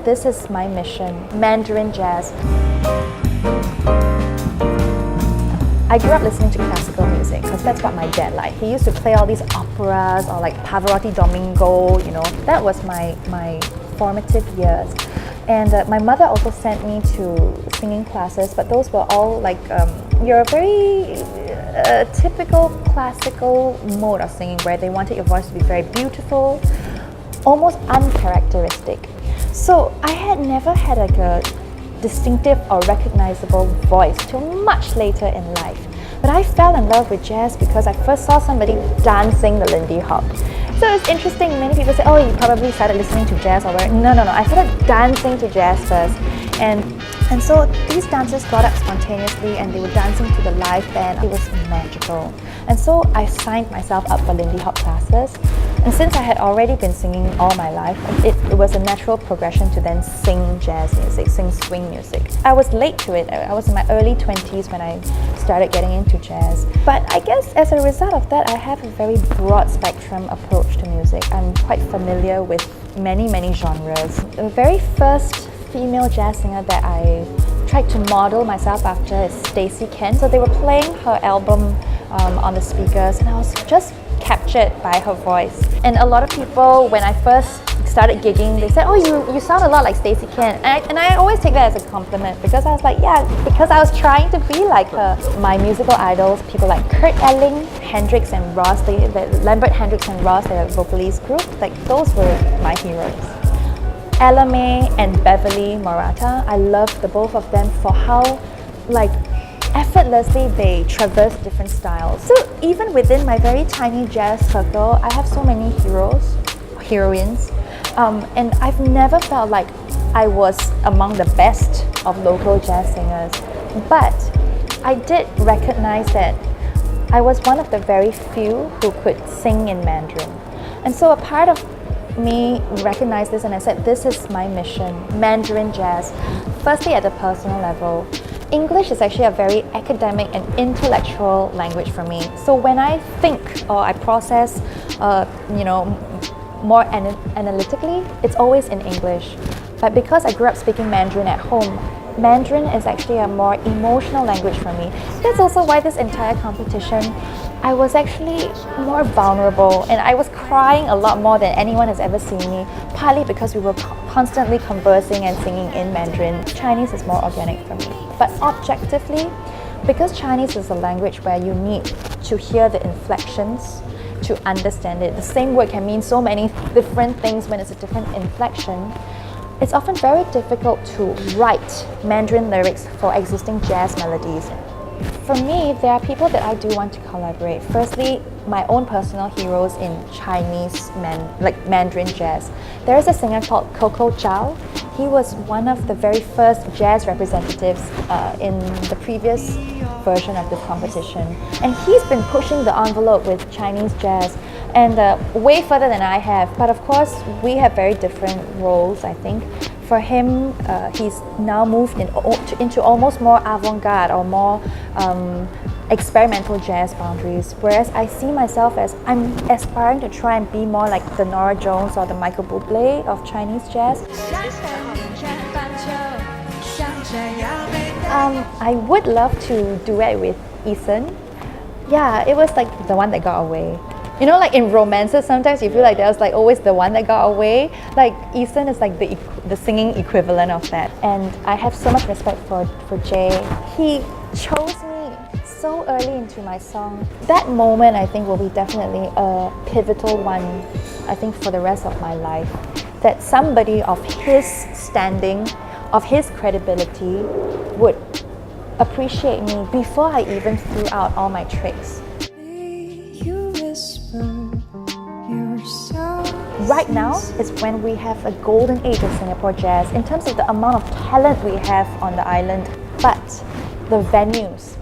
this is my mission, Mandarin jazz. I grew up listening to classical music because that's what my dad liked. He used to play all these operas or like Pavarotti Domingo, you know. That was my formative years. And my mother also sent me to singing classes, but those were all like your very typical classical mode of singing where they wanted your voice to be very beautiful, almost uncharacteristic. So I had never had like a distinctive or recognizable voice till much later in life. But I fell in love with jazz because I first saw somebody dancing the Lindy Hop. So it's interesting, many people say, oh, you probably started listening to jazz or whatever. No, I started dancing to jazz first. And so these dancers got up spontaneously and they were dancing to the live band. It was magical. And so I signed myself up for Lindy Hop classes. And since I had already been singing all my life, it was a natural progression to then sing jazz music, sing swing music. I was late to it. I was in my early 20s when I started getting into jazz. But I guess as a result of that, I have a very broad spectrum approach to music. I'm quite familiar with many genres. The very first female jazz singer that I tried to model myself after is Stacey Kent. So they were playing her album on the speakers and I was just captured by her voice. And a lot of people, when I first started gigging, they said, oh, you sound a lot like Stacey Kent. And I always take that as a compliment because I was like, yeah, because I was trying to be like her. My musical idols, people like Kurt Elling, Hendrix and Ross, Lambert, Hendrix and Ross, their vocalist group, like those were my heroes. Ella May and Beverly Morata, I love the both of them for how like effortlessly they traverse different styles. So even within my very tiny jazz circle, I have so many heroines, and I've never felt like I was among the best of local jazz singers. But I did recognize that I was one of the very few who could sing in Mandarin. And so a part of me recognized this and I said, this is my mission, Mandarin jazz. Firstly, at a personal level, English is actually a very academic and intellectual language for me. So when I think or I process, more analytically, it's always in English. But because I grew up speaking Mandarin at home, Mandarin is actually a more emotional language for me. That's also why this entire competition, I was actually more vulnerable and I was crying a lot more than anyone has ever seen me, partly because we were constantly conversing and singing in Mandarin. Chinese is more organic for me. But objectively, because Chinese is a language where you need to hear the inflections to understand it, the same word can mean so many different things when it's a different inflection. It's often very difficult to write Mandarin lyrics for existing jazz melodies. For me, there are people that I do want to collaborate. Firstly, my own personal heroes in Chinese Mandarin jazz. There is a singer called Coco Zhao. He was one of the very first jazz representatives in the previous version of this competition. And he's been pushing the envelope with Chinese jazz and way further than I have. But of course, we have very different roles, I think. For him, he's now moved into almost more avant-garde or more experimental jazz boundaries, whereas I see myself as I'm aspiring to try and be more like the Nora Jones or the Michael Bublé of Chinese jazz. I would love to duet with Izzy. Yeah, it was like the one that got away. You know, like in romances, sometimes you feel like there's like always the one that got away. Like Izzy is like the singing equivalent of that. And I have so much respect for Jay. He chose me so early into my song. That moment, I think, will be definitely a pivotal one, I think, for the rest of my life. That somebody of his standing, of his credibility, would appreciate me before I even threw out all my tricks. Right now is when we have a golden age of Singapore jazz in terms of the amount of talent we have on the island, but the venues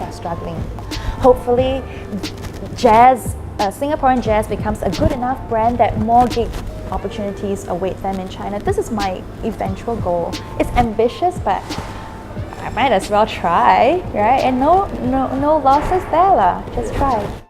are struggling. Hopefully, Singaporean jazz becomes a good enough brand that more gig opportunities await them in China. This is my eventual goal. It's ambitious, but I might as well try, right? And no losses there lah. Just try.